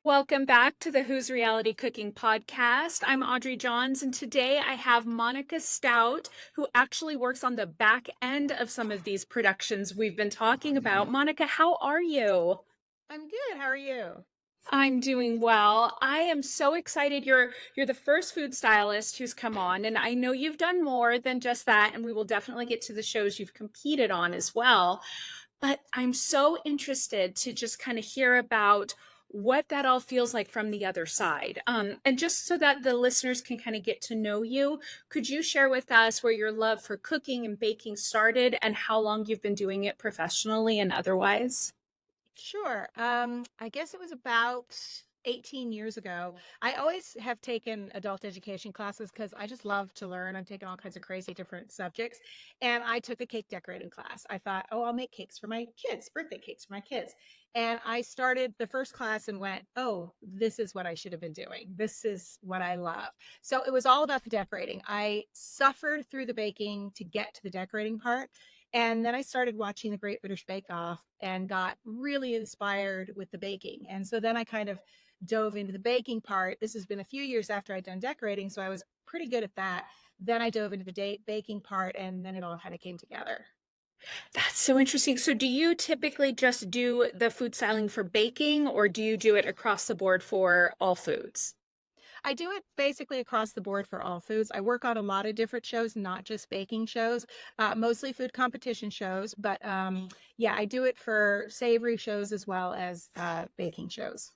Welcome back to the Who's Reality Cooking podcast. I'm Audrey Johns, and today I have Monika Stout, who actually works on the back end of some of these productions we've been talking about. Monika, how are you? I'm good. How are you? I'm doing well. I am so excited. You're the first food stylist who's come on, and I know you've done more than just that, and we will definitely get to the shows you've competed on as well. But I'm so interested to just kind of hear about what that all feels like from the other side. And just so that the listeners can kind of get to know you, could you share with us where your love for cooking and baking started and how long you've been doing it professionally and otherwise? Sure. I guess it was about 18 years ago. I always have taken adult education classes because I just love to learn. I've taken all kinds of crazy different subjects. And I took a cake decorating class. I thought, oh, I'll make cakes for my kids, birthday cakes for my kids. And I started the first class and went, oh, this is what I should have been doing. This is what I love. So it was all about the decorating. I suffered through the baking to get to the decorating part. And then I started watching the Great British Bake Off and got really inspired with the baking. And so then I kind of dove into the baking part. This has been a few years after I'd done decorating, so I was pretty good at that. Then I dove into the baking part, and then it all kind of came together. That's so interesting. So, do you typically just do the food styling for baking, or do you do it across the board for all foods? I do it basically across the board for all foods. I work on a lot of different shows, not just baking shows, mostly food competition shows. But yeah, I do it for savory shows as well as baking shows.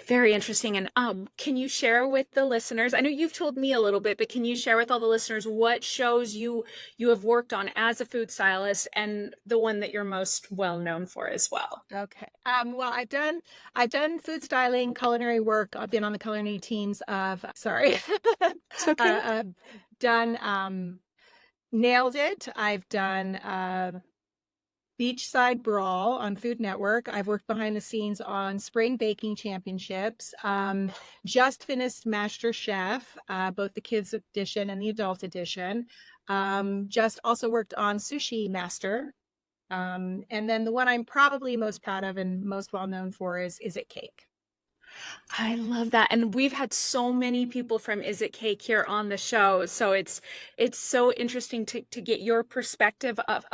Very interesting. And can you share with the listeners? I know you've told me a little bit, but can you share with all the listeners what shows you have worked on as a food stylist and the one that you're most well known for as well? Okay. Well, I've done food styling, culinary work. I've been on the culinary teams of sorry. It's okay. I've done Nailed It. I've done Beachside Brawl on Food Network. I've worked behind the scenes on Spring Baking Championships. Just finished Master Chef, both the kids edition and the adult edition. Just also worked on Sushi Master. And then the one I'm probably most proud of and most well known for is It Cake. I love that. And we've had so many people from Is It Cake here on the show. So it's so interesting to get your perspective of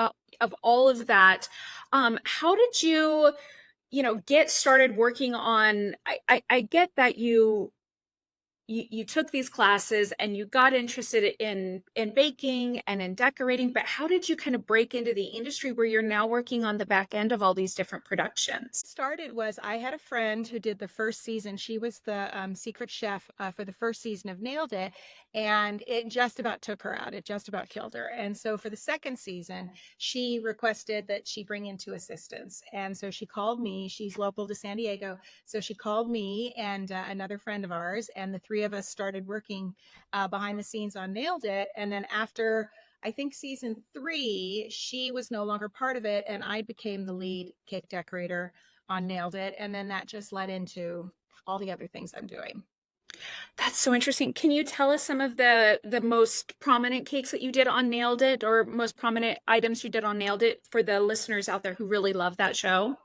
all of that. How did you get started working on I get that you took these classes and you got interested in baking and in decorating, but how did you kind of break into the industry where you're now working on the back end of all these different productions? Started was I had a friend who did the first season. She was the secret chef for the first season of Nailed It, and it just about took her out. It just about killed her. And so for the second season, she requested that she bring in two assistants. And so she called me. She's local to San Diego. So she called me and another friend of ours, and the three of us started working behind the scenes on Nailed It. And then after I think season three, she was no longer part of it, and I became the lead cake decorator on Nailed It. And then that just led into all the other things I'm doing. That's so interesting. Can you tell us some of the most prominent cakes that you did on Nailed It or most prominent items you did on Nailed It for the listeners out there who really love that show?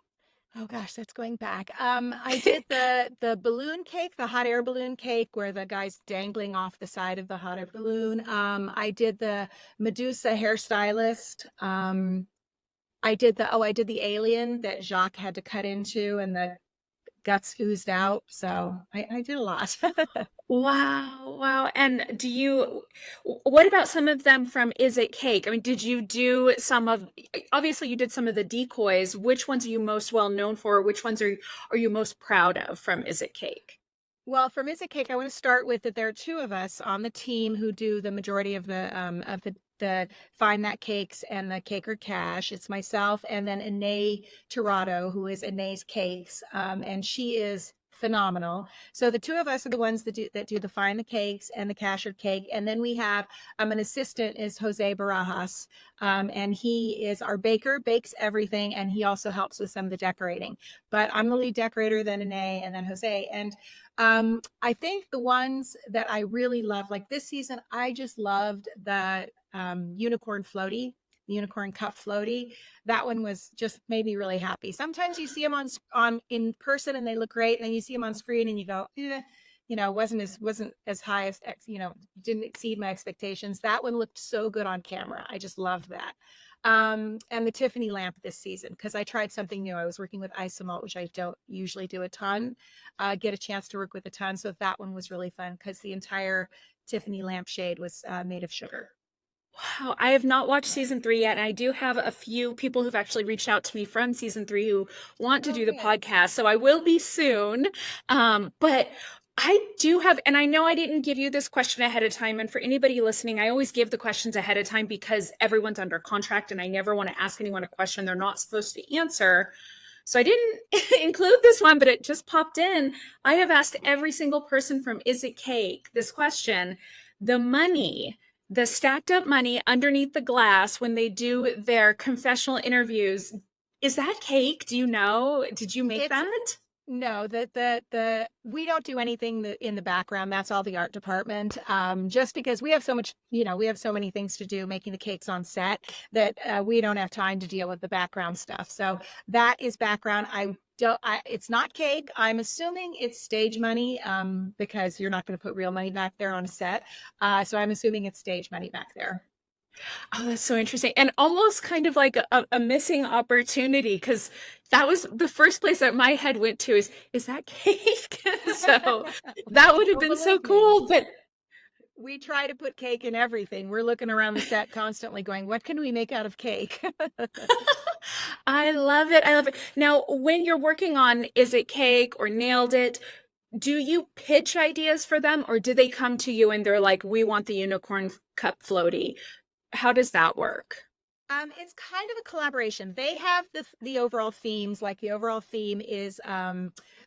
Oh gosh, that's going back. I did the balloon cake, the hot air balloon cake, where the guy's dangling off the side of the hot air balloon. I did the Medusa hairstylist. I did the alien that Jacques had to cut into, and the guts oozed out. So I did a lot. Wow, wow. And what about some of them from Is It Cake? I mean, did you do obviously you did some of the decoys. Which ones are you most well known for? Which ones are you most proud of from Is It Cake? Well, for Music Cake, I want to start with that there are two of us on the team who do the majority of the Find That Cakes and the Cake or Cash. It's myself and then Anae Tirado, who is Anae's Cakes, and she is phenomenal. So the two of us are the ones that do the Find the Cakes and the Cash or Cake, and then we have an assistant is Jose Barajas, and he is our baker, bakes everything, and he also helps with some of the decorating. But I'm the lead decorator, then Anae, and then Jose, and I think the ones that I really love, like this season, I just loved the unicorn floaty. unicorn cup floaty. That one was just made me really happy. Sometimes you see them on in person and they look great, and then you see them on screen and you go, wasn't as high as didn't exceed my expectations. That one looked so good on camera. I just loved that. And the Tiffany lamp this season, because I tried something new. I was working with isomalt, which I don't usually do a ton, get a chance to work with a ton. So that one was really fun because the entire Tiffany lampshade was made of sugar. Wow, I have not watched season three yet, and I do have a few people who've actually reached out to me from season three who want to Oh, do the good. podcast. So I will be soon. But I do have, and I know I didn't give you this question ahead of time. And for anybody listening, I always give the questions ahead of time because everyone's under contract, and I never want to ask anyone a question they're not supposed to answer. So I didn't include this one, but it just popped in. I have asked every single person from Is It Cake this question. The money, the stacked up money underneath the glass when they do their confessional interviews, is that cake? Do you know? Did you make It's that? No, the we don't do anything in the background. That's all the art department. Just because we have so much, we have so many things to do making the cakes on set that we don't have time to deal with the background stuff. So that is background. It's not cake. I'm assuming it's stage money, because you're not going to put real money back there on a set. So I'm assuming it's stage money back there. Oh, that's so interesting. And almost kind of like a missing opportunity because that was the first place that my head went to is that cake? So that would have Well, been so believe me, cool. But we try to put cake in everything. We're looking around the set constantly going, what can we make out of cake? I love it. I love it. Now, when you're working on Is It Cake or Nailed It, do you pitch ideas for them or do they come to you and they're like, we want the unicorn cup floaty? How does that work? It's kind of a collaboration. They have the overall themes, like the overall theme is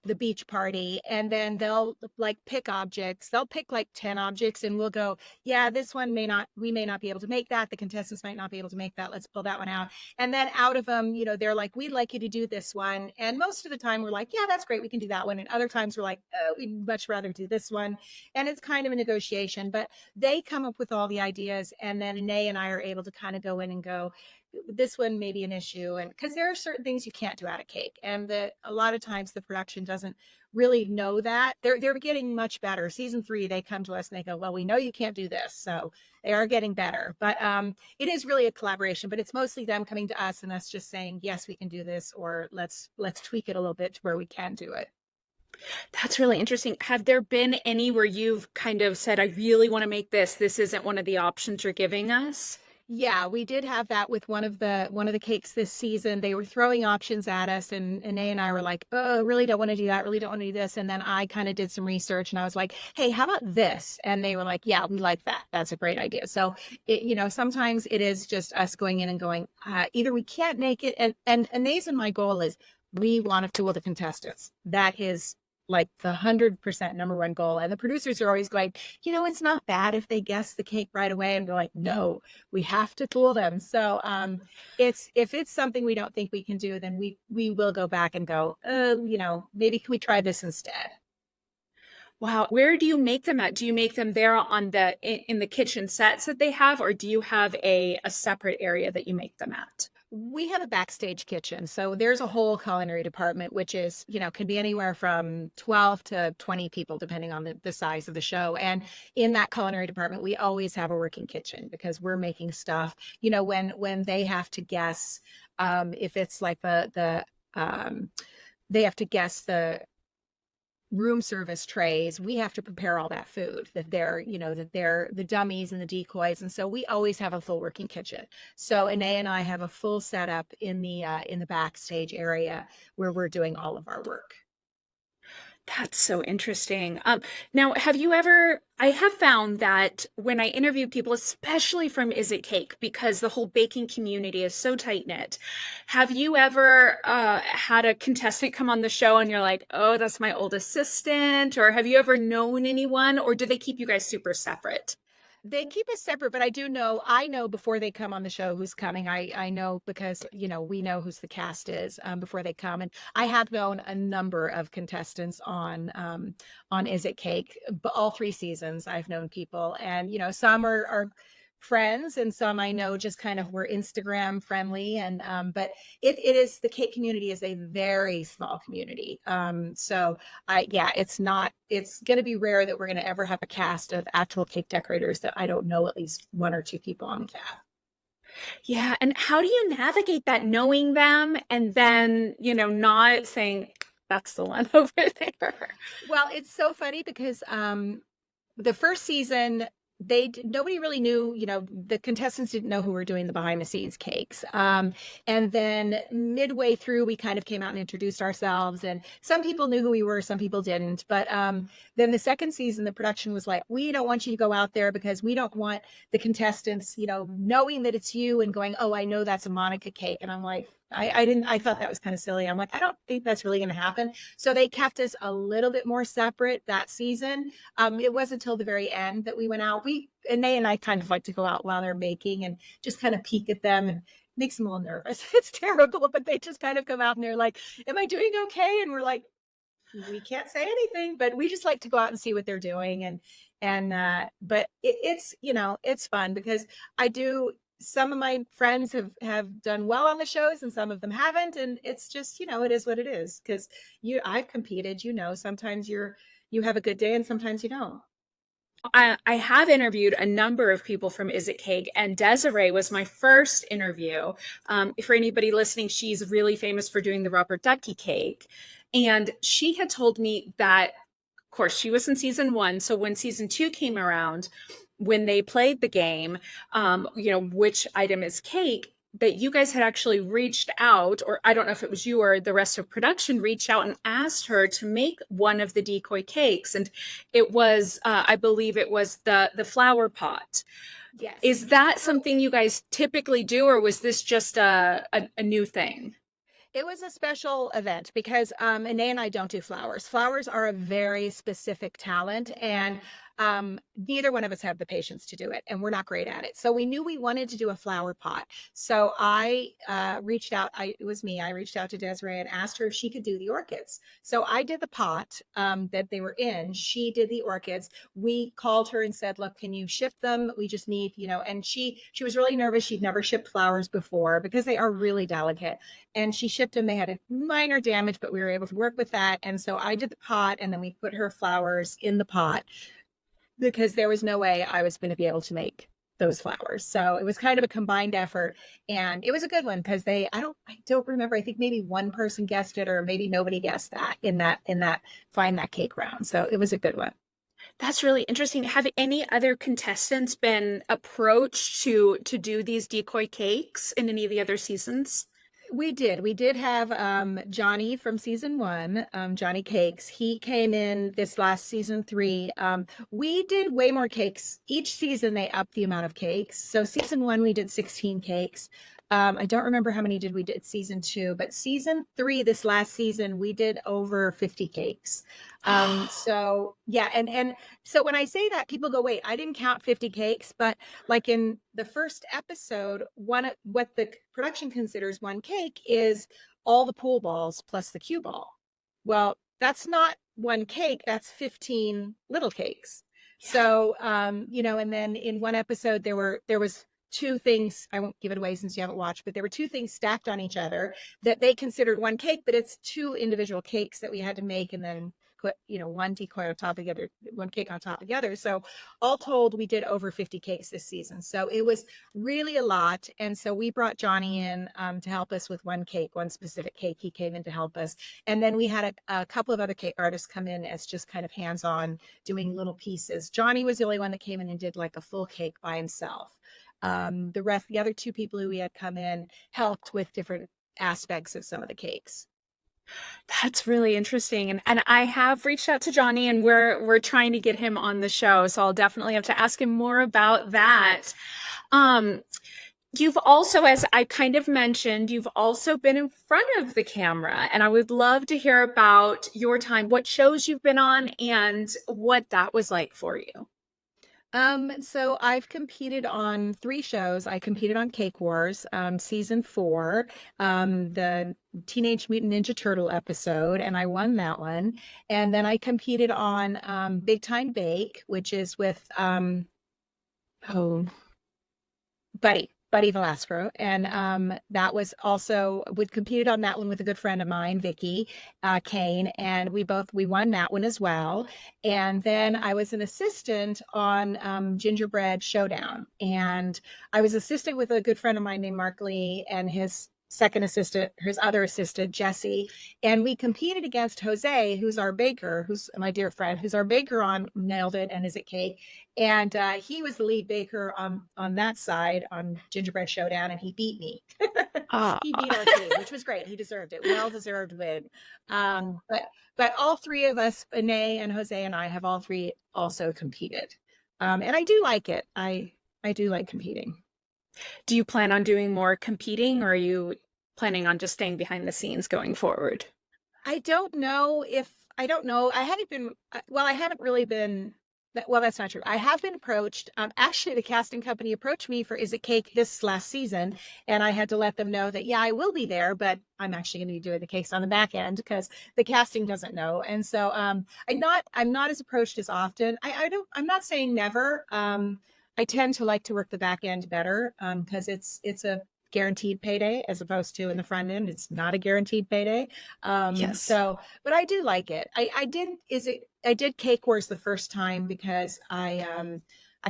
the beach party, and then they'll like pick objects. They'll pick like 10 objects, and we'll go, yeah, this one we may not be able to make that. The contestants might not be able to make that. Let's pull that one out. And then out of them, they're like, we'd like you to do this one. And most of the time we're like, yeah, that's great, we can do that one. And other times we're like, oh, we'd much rather do this one. And it's kind of a negotiation, but they come up with all the ideas, and then Nay and I are able to kind of go in and go, this one may be an issue, and because there are certain things you can't do out of cake, and that a lot of times the production doesn't really know that. They're getting much better. Season 3, they come to us and they go, well, we know you can't do this, so they are getting better. But it is really a collaboration, but it's mostly them coming to us and us just saying, yes, we can do this, or let's tweak it a little bit to where we can do it. That's really interesting. Have there been any where you've kind of said, I really want to make this? This isn't one of the options you're giving us? Yeah, we did have that with one of the cakes this season. They were throwing options at us, and Nay and I were like, "Oh, really don't want to do that. Really don't want to do this." And then I kind of did some research, and I was like, "Hey, how about this?" And they were like, "Yeah, we like that. That's a great idea." So, sometimes it is just us going in and going, either we can't make it, and Nay's and my goal is we want to fool the contestants. That is like the 100% number one goal. And the producers are always going, it's not bad if they guess the cake right away. And we're like, no, we have to fool them. So it's if it's something we don't think we can do, then we will go back and go, maybe can we try this instead? Wow. Where do you make them at? Do you make them there on in the kitchen sets that they have, or do you have a separate area that you make them at? We have a backstage kitchen. So there's a whole culinary department, which is, can be anywhere from 12 to 20 people, depending on the size of the show. And in that culinary department, we always have a working kitchen because we're making stuff, when they have to guess, if it's like they have to guess the room service trays, we have to prepare all that food that they're the dummies and the decoys, and so we always have a full working kitchen. So Anae and I have a full setup in the backstage area where we're doing all of our work. That's so interesting. Now, I have found that when I interview people, especially from Is It Cake, because the whole baking community is so tight knit, have you ever had a contestant come on the show and you're like, oh, that's my old assistant? Or have you ever known anyone, or do they keep you guys super separate? They keep us separate, but I know before they come on the show who's coming. I know because, we know who's the cast is, before they come. And I have known a number of contestants on Is It Cake, but all 3 seasons I've known people. And, some are friends, and some I know just kind of were Instagram friendly. And but it is, the cake community is a very small community. So yeah, it's going to be rare that we're going to ever have a cast of actual cake decorators that I don't know at least one or two people on the cast. Yeah, and how do you navigate that, knowing them and then, not saying that's the one over there? Well, it's so funny because the first season, nobody really knew, the contestants didn't know who were doing the behind the scenes cakes. And then midway through, we kind of came out and introduced ourselves, and some people knew who we were, some people didn't. But then the second season, the production was like, we don't want you to go out there because we don't want the contestants, knowing that it's you and going, oh, I know that's a Monica cake. And I'm like, I thought that was kind of silly. I'm like, I don't think that's really going to happen. So they kept us a little bit more separate that season. It wasn't until the very end that we went out. They and I kind of like to go out while they're making and just kind of peek at them, and makes them a little nervous. It's terrible, but they just kind of come out and they're like, am I doing okay? And we're like, we can't say anything, but we just like to go out and see what they're doing. But it's, it's fun because I do, some of my friends have done well on the shows and some of them haven't. And it's just, it is what it is. Because I've competed, sometimes you have a good day and sometimes you don't. I have interviewed a number of people from Is It Cake, and Desiree was my first interview. For anybody listening, she's really famous for doing the rubber ducky cake. And she had told me that, of course, she was in season one. So when season two came around, when they played the game, which item is cake, that you guys had actually reached out, or I don't know if it was you or the rest of production reached out and asked her to make one of the decoy cakes. And it was, I believe it was the flower pot. Yes. Is that something you guys typically do, or was this just a new thing? It was a special event because Ine and I don't do flowers. Flowers are a very specific talent, and neither one of us have the patience to do it, and we're not great at it. So we knew we wanted to do a flower pot. So I reached out. It was me. I reached out to Desiree and asked her if she could do the orchids. So I did the pot that they were in. She did the orchids. We called her and said, "Look, can you ship them? We just need, And she was really nervous. She'd never shipped flowers before because they are really delicate, and she shipped them. They had a minor damage, but we were able to work with that. And so I did the pot, and then we put her flowers in the pot because there was no way I was going to be able to make those flowers. So it was kind of a combined effort, and it was a good one because I don't remember. I think maybe one person guessed it, or maybe nobody guessed that in that find that cake round. So it was a good one. That's really interesting. Have any other contestants been approached to do these decoy cakes in any of the other seasons? We did have Johnny from season one, Johnny Cakes. He came in this last season three. We did way more cakes. Each season they upped the amount of cakes. So season one we did 16 cakes. I don't remember how many we did season two, but season three, this last season, we did over 50 cakes. So yeah, and so when I say that, people go, wait, I didn't count 50 cakes, but like in the first episode, what the production considers one cake is all the pool balls plus the cue ball. Well, that's not one cake, that's 15 little cakes. So and then in one episode there was two things. I won't give it away since you haven't watched, but there were two things stacked on each other that they considered one cake, but it's two individual cakes that we had to make and then put, one decoy on top of the other, one cake on top of the other. So all told, we did over 50 cakes this season. So it was really a lot. And so we brought Johnny in to help us with one cake, one specific cake. He came in to help us. And then we had a couple of other cake artists come in as just kind of hands-on doing little pieces. Johnny was the only one that came in and did like a full cake by himself. The other two people who we had come in helped with different aspects of some of the cakes. That's really interesting. And I have reached out to Johnny, and we're trying to get him on the show. So I'll definitely have to ask him more about that. Um, you've also, as I kind of mentioned, you've also been in front of the camera, and I would love to hear about your time, what shows you've been on, and what that was like for you. So I've competed on three shows. I competed on Cake Wars, season four, the Teenage Mutant Ninja Turtle episode, and I won that one. And then I competed on Big Time Bake, which is with oh Buddy Velasco. And that was also, we competed on that one with a good friend of mine, Vicky Kane, and we won that one as well. And then I was an assistant on Gingerbread Showdown, and I was assistant with a good friend of mine named Mark Lee and his other assistant, Jesse. And we competed against Jose, who's our baker, who's my dear friend, who's our baker on Nailed It and Is It Cake. And he was the lead baker on that side on Gingerbread Showdown, and he beat me. Ah. He beat our team, which was great. He deserved it. Well deserved win. But all three of us, Ine and Jose and I, have all three also competed. And I do like it. I do like competing. Do you plan on doing more competing, or are you planning on just staying behind the scenes going forward? I don't know. I haven't been, well, I haven't really been, well, that's not true. I have been approached. Actually, the casting company approached me for Is It Cake this last season, and I had to let them know that, yeah, I will be there, but I'm actually going to be doing the cakes on the back end because the casting doesn't know. And so I'm not as approached as often. I'm not saying never. I tend to like to work the back end better because it's a guaranteed payday as opposed to in the front end it's not a guaranteed payday. Yes. So but I do like it. I did Cake Wars the first time because I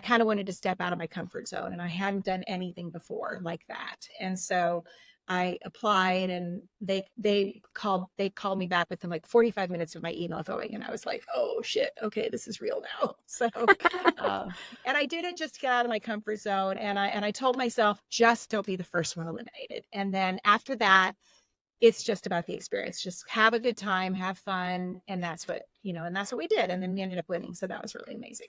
kind of wanted to step out of my comfort zone, and I hadn't done anything before like that. And so I applied, and they called me back within like 45 minutes of my email going, and I was like, oh shit, okay, this is real now. So uh, and I did it just to get out of my comfort zone. And I told myself, just don't be the first one eliminated. And then after that, it's just about the experience. Just have a good time, have fun, and that's what we did. And then we ended up winning. So that was really amazing.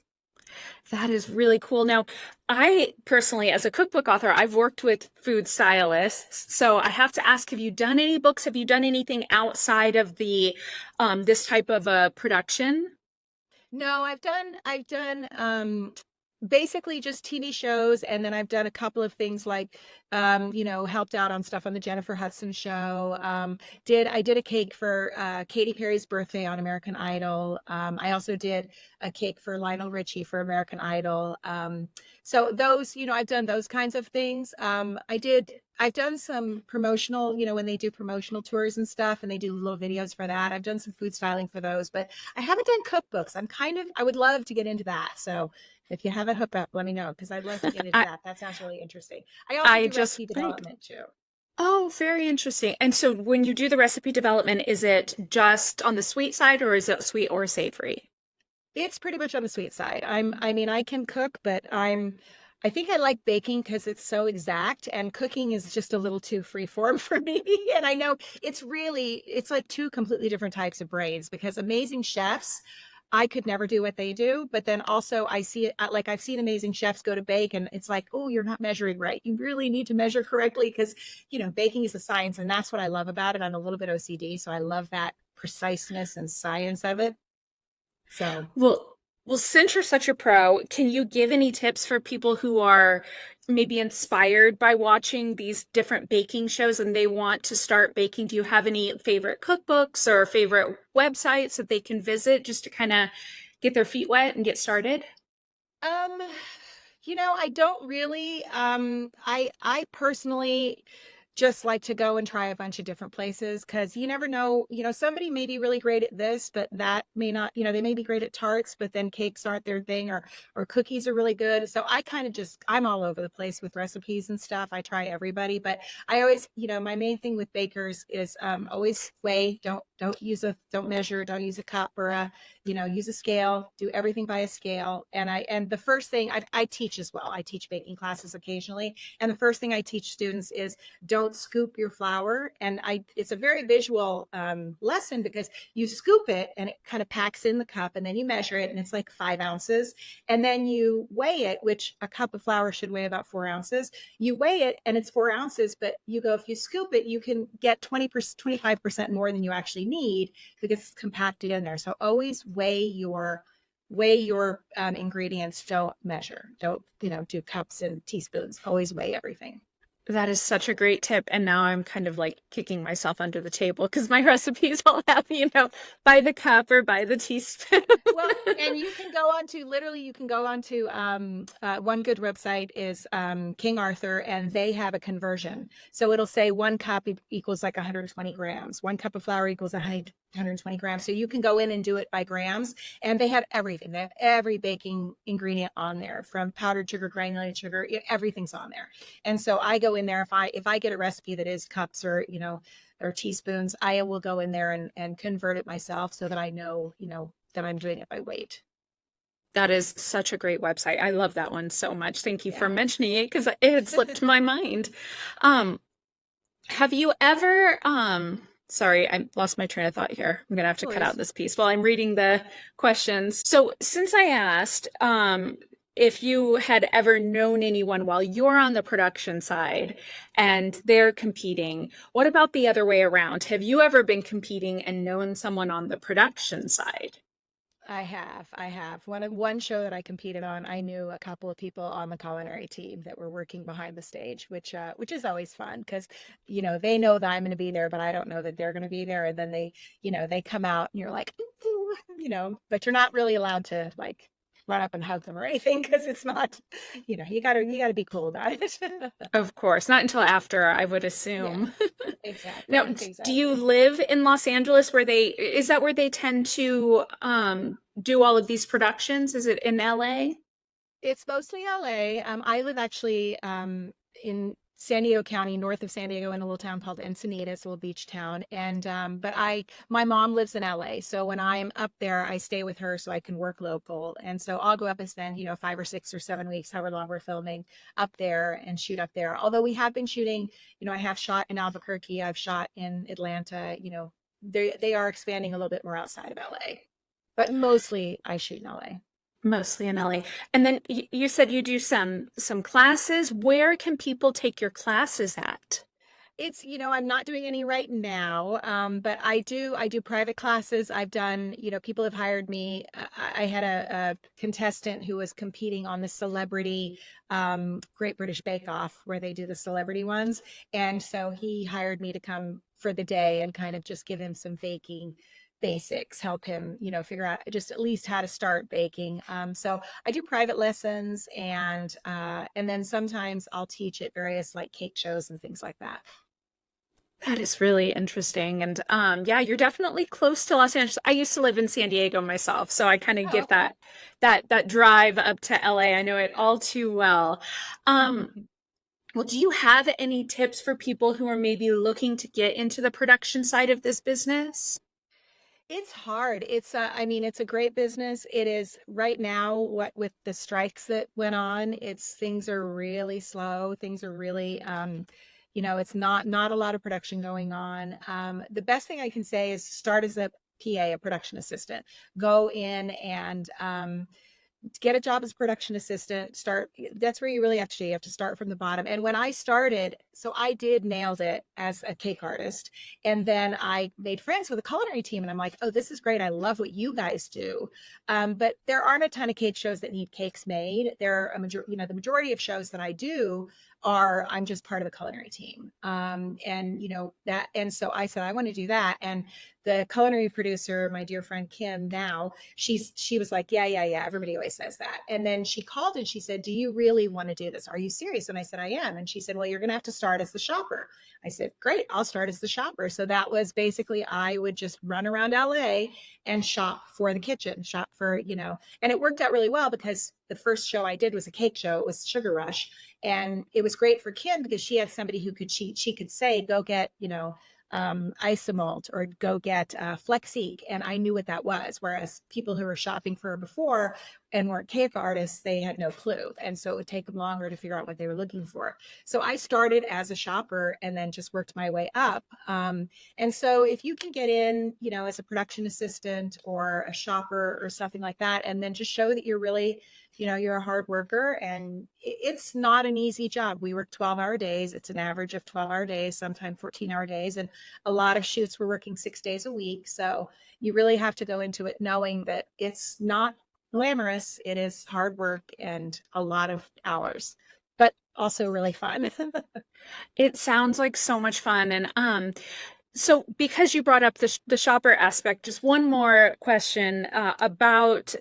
That is really cool. Now, I personally, as a cookbook author, I've worked with food stylists. So I have to ask, have you done any books? Have you done anything outside of the this type of a production? No, I've done basically just TV shows, and then I've done a couple of things like helped out on stuff on the Jennifer Hudson show. I did a cake for Katy Perry's birthday on American Idol. I also did a cake for Lionel Richie for American Idol. So those, I've done those kinds of things. I've done some promotional, when they do promotional tours and stuff, and they do little videos for that. I've done some food styling for those, but I haven't done cookbooks. I would love to get into that. So if you have a hookup, let me know because I'd love to get into I that. That sounds really interesting. I also I do just recipe think, development too. oh, very interesting. And so when you do the recipe development, is it just on the sweet side or is it sweet or savory? It's pretty much on the sweet side. I mean, I can cook, but I think I like baking because it's so exact, and cooking is just a little too freeform for me. And I know it's like two completely different types of brains because amazing chefs, I could never do what they do. But then also I see it like I've seen amazing chefs go to bake, and it's like, oh, you're not measuring right. You really need to measure correctly because, baking is a science, and that's what I love about it. I'm a little bit OCD, so I love that preciseness and science of it. So Well, since you're such a pro, can you give any tips for people who are maybe inspired by watching these different baking shows and they want to start baking? Do you have any favorite cookbooks or favorite websites that they can visit just to kind of get their feet wet and get started? Um, I don't really. I personally just like to go and try a bunch of different places because you never know. Somebody may be really great at this, but that may not. They may be great at tarts, but then cakes aren't their thing, or cookies are really good. So I kind of I'm all over the place with recipes and stuff. I try everybody, but I always, my main thing with bakers is always weigh. Don't measure. Don't use a cup or use a scale, do everything by a scale. And the first thing I teach as well, I teach baking classes occasionally. And the first thing I teach students is don't scoop your flour. And it's a very visual lesson because you scoop it and it kind of packs in the cup, and then you measure it and it's like 5 ounces. And then you weigh it, which a cup of flour should weigh about 4 ounces. You weigh it and it's 4 ounces, but if you scoop it, you can get 20%, 25% more than you actually need because it's compacted in there. So always weigh your ingredients. Don't measure. Don't do cups and teaspoons. Always weigh everything. That is such a great tip. And now I'm kind of like kicking myself under the table because my recipes all have, by the cup or by the teaspoon. Well, and you can go on to literally, you can go on to one good website is King Arthur, and they have a conversion. So it'll say 1 cup equals like 120 grams. 1 cup of flour equals 120 grams. So you can go in and do it by grams, and they have everything. They have every baking ingredient on there, from powdered sugar, granulated sugar, everything's on there. And so I go in there if I get a recipe that is cups or teaspoons, I will go in there and convert it myself so that I know, that I'm doing it by weight. That is such a great website. I love that one so much. Thank you for Yeah. mentioning it because it had slipped my mind. Um, have you ever, sorry, I lost my train of thought here. I'm gonna have to No cut out worries. this piece while I'm reading the questions. So since I asked, if you had ever known anyone while you're on the production side and they're competing, what about the other way around? Have you ever been competing and known someone on the production side? I have. One show that I competed on, I knew a couple of people on the culinary team that were working behind the stage, which is always fun because, they know that I'm going to be there, but I don't know that they're going to be there. And then they come out and you're like, but you're not really allowed to like run up and hug them or anything because it's not, you gotta be cool about it. Of course, not until after, I would Yeah, assume. Now, exactly, do you exactly. live in Los Angeles is that where they tend to do all of these productions? Is it in LA? It's mostly LA. I live actually in San Diego County, north of San Diego, in a little town called Encinitas, a little beach town. And but my mom lives in LA, so when I'm up there, I stay with her so I can work local. And so I'll go up and spend 5 or 6 or 7 weeks, however long we're filming, up there and shoot up there. Although we have been shooting, I have shot in Albuquerque, I've shot in Atlanta. They are expanding a little bit more outside of LA, but mostly I shoot in LA. Mostly in LA. And then you said you do some classes. Where can people take your classes at? It's, I'm not doing any right now, but I do private classes. I've done, people have hired me. I had a contestant who was competing on the celebrity Great British Bake Off, where they do the celebrity ones. And so he hired me to come for the day and kind of just give him some baking basics, help him, figure out just at least how to start baking. So I do private lessons, and then sometimes I'll teach at various like cake shows and things like that. That is really interesting. And yeah, you're definitely close to Los Angeles. I used to live in San Diego myself, so I kind of Oh, get okay. that drive up to LA. I know it all too well. Um, well, do you have any tips for people who are maybe looking to get into the production side of this business? It's hard. I mean, it's a great business. It is right now, what with the strikes that went on, things are really slow. Things are really, it's not a lot of production going on. The best thing I can say is start as a PA, a production assistant. Go in and to get a job as production assistant, that's where you really have to do. You have to start from the bottom. And when I started, so I did nailed it as a cake artist. And then I made friends with a culinary team, and I'm like, oh, this is great. I love what you guys do. But there aren't a ton of cake shows that need cakes made. There are the majority of shows that I do I'm just part of the culinary team. And so I said, I want to do that. And the culinary producer, my dear friend Kim, now she was like, yeah, everybody always says that. And then she called and she said, do you really want to do this? Are you serious? And I said, I am. And she said, well, you're going to have to start as the shopper. I said, great, I'll start as the shopper. So that was basically, I would just run around LA and shop for the kitchen, shop for, and it worked out really well because the first show I did was a cake show. It was Sugar Rush. And it was great for Kim because she had somebody who could, she could say, go get, isomalt or go get Flexique. And I knew what that was. Whereas people who were shopping for her before and weren't cake artists, they had no clue. And so it would take them longer to figure out what they were looking for. So I started as a shopper and then just worked my way up. And so if you can get in, as a production assistant or a shopper or something like that, and then just show that you're really, you're a hard worker, and it's not an easy job. We work 12-hour days. It's an average of 12-hour days, sometimes 14-hour days. And a lot of shoots we're working 6 days a week. So you really have to go into it knowing that it's not glamorous. It is hard work and a lot of hours. But Also really fun. It sounds like so much fun. And so because you brought up the shopper aspect, just one more question about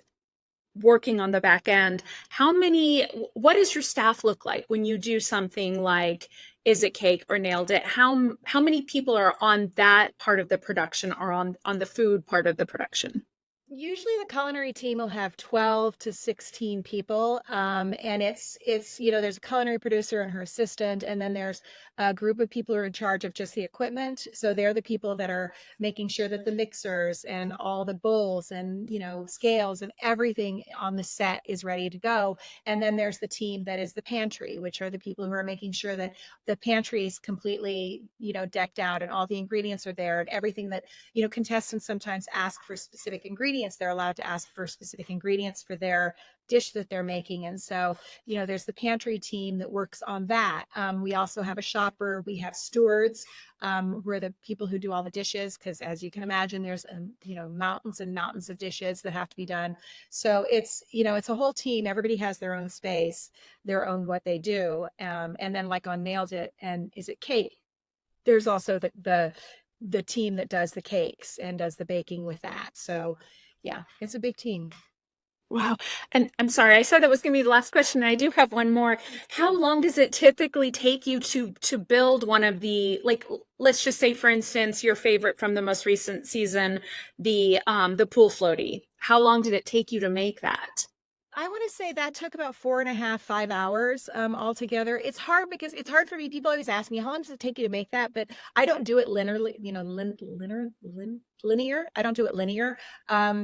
working on the back end. What does your staff look like when you do something like Is It Cake or Nailed It? How many people are on that part of the production or on the food part of the production? Usually the culinary team will have 12 to 16 people. And there's a culinary producer and her assistant, and then there's a group of people who are in charge of just the equipment. So they're the people that are making sure that the mixers and all the bowls and, scales and everything on the set is ready to go. And then there's the team that is the pantry, which are the people who are making sure that the pantry is completely, decked out and all the ingredients are there and everything that, contestants sometimes ask for specific ingredients. They're allowed to ask for specific ingredients for their dish that they're making. And so, there's the pantry team that works on that. We also have a shopper. We have stewards, who are the people who do all the dishes. Because as you can imagine, there's, mountains and mountains of dishes that have to be done. So it's a whole team. Everybody has their own space, their own what they do. And then like on Nailed It and Is It Cake, there's also the team that does the cakes and does the baking with that. So yeah, it's a big team. Wow. And I'm sorry, I said that was going to be the last question, and I do have one more. How long does it typically take you to build one of the, like, let's just say, for instance, your favorite from the most recent season, the pool floaty. How long did it take you to make that? I want to say that took about 4.5, 5 hours altogether. It's hard because it's hard for me. People always ask me, how long does it take you to make that? But I don't do it linearly, linear. I don't do it linear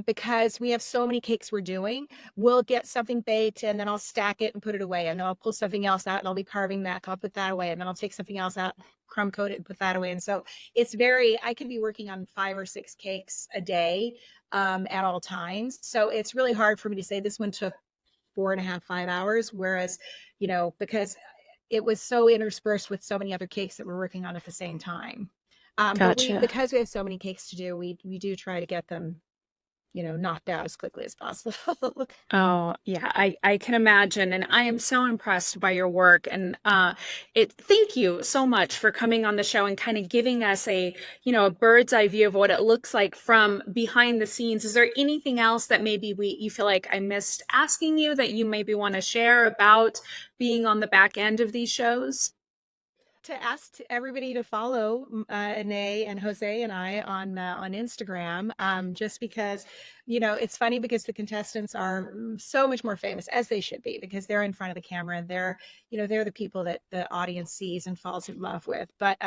because we have so many cakes we're doing. We'll get something baked and then I'll stack it and put it away. And then I'll pull something else out and I'll be carving that. I'll put that away. And then I'll take something else out, crumb coat it and put that away. And so I can be working on 5 or 6 cakes a day at all times. So it's really hard for me to say this one took 4.5, 5 hours. Whereas, because it was so interspersed with so many other cakes that we're working on at the same time. But Gotcha. because we have so many cakes to do, we do try to get them, knocked out as quickly as possible. Oh, yeah, I can imagine. And I am so impressed by your work. And thank you so much for coming on the show and kind of giving us a bird's eye view of what it looks like from behind the scenes. Is there anything else that maybe you feel like I missed asking you that you maybe want to share about being on the back end of these shows? To ask everybody to follow Anae and Jose and I on Instagram, just because it's funny because the contestants are so much more famous, as they should be, because they're in front of the camera and they're the people that the audience sees and falls in love with. But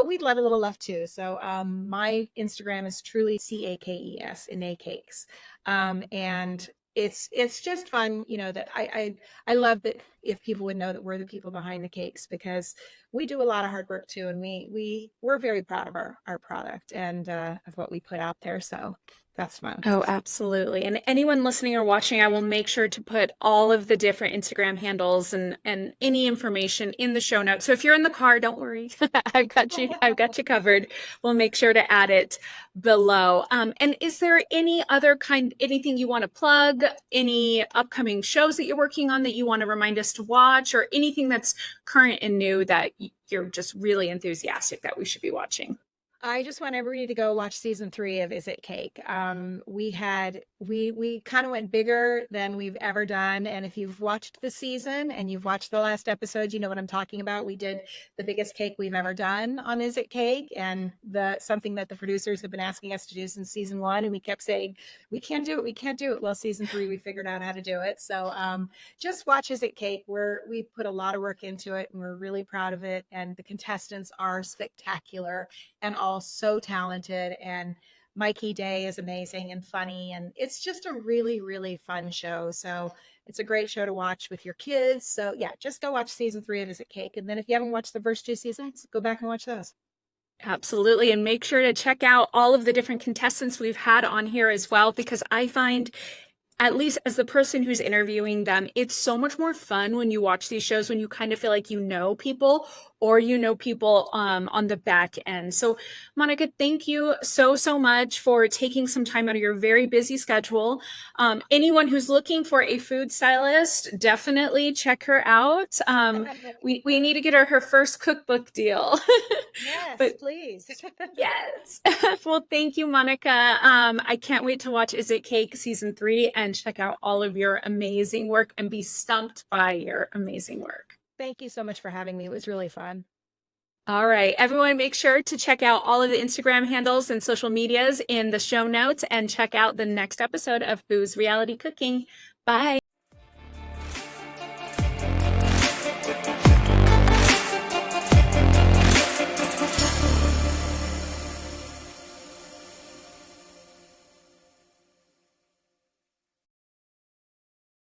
we'd love a little love too. So my Instagram is truly CAKES, Anae Cakes, and it's just fun, that I love that if people would know that we're the people behind the cakes, because we do a lot of hard work too, and we're very proud of our product and of what we put out there. So that's fun. Oh, absolutely. And anyone listening or watching, I will make sure to put all of the different Instagram handles and any information in the show notes. So if you're in the car, don't worry. I've got you. I've got you covered. We'll make sure to add it below. And is there anything you want to plug, any upcoming shows that you're working on that you want to remind us to watch, or anything that's current and new that you're just really enthusiastic that we should be watching? I just want everybody to go watch season 3 of Is It Cake. We kind of went bigger than we've ever done, and if you've watched the season and you've watched the last episode, you know what I'm talking about. We did the biggest cake we've ever done on Is It Cake, and the something that the producers have been asking us to do since season 1, and we kept saying we can't do it, we can't do it. Well, season 3 we figured out how to do it. So just watch Is It Cake. We put a lot of work into it, and we're really proud of it. And the contestants are spectacular and all so talented, and Mikey Day is amazing and funny, and it's just a really really fun show. So it's a great show to watch with your kids. So yeah, just go watch season 3 of Is It Cake, and then if you haven't watched the first 2 seasons, go back and watch those. Absolutely. And make sure to check out all of the different contestants we've had on here as well, because I find, at least as the person who's interviewing them, it's so much more fun when you watch these shows when you kind of feel like you know people, or you know people on the back end. So, Monika, thank you so much for taking some time out of your very busy schedule. Anyone who's looking for a food stylist, definitely check her out. We need to get her first cookbook deal. Yes, But please. yes. Well, thank you, Monika. I can't wait to watch Is It Cake season 3 and check out all of your amazing work and be stumped by your amazing work. Thank you so much for having me. It was really fun. All right, everyone, make sure to check out all of the Instagram handles and social medias in the show notes and check out the next episode of Who's Reality Cooking. Bye.